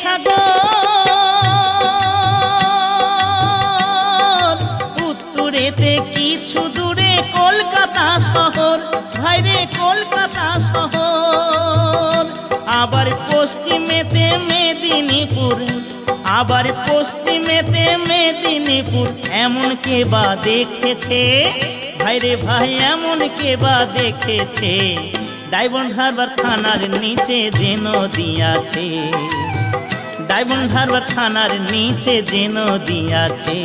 সাগর, উত্তরেতে কিছু দূরে কলকাতা শহর, ভাইরে কলকাতা শহর। আবার পশ্চিমেতে মেদিনীপুর, আবার পশ্চিমেতে মেদিনীপুর, এমন কে বা দেখেছে ভাইরে ভাই, এমন কে বা দেখেছে? ডায়মন্ড হারবার থানার নিচে যে নদী আছে, ডায়মন্ড হারবার থানার নিচে যে নদী আছে।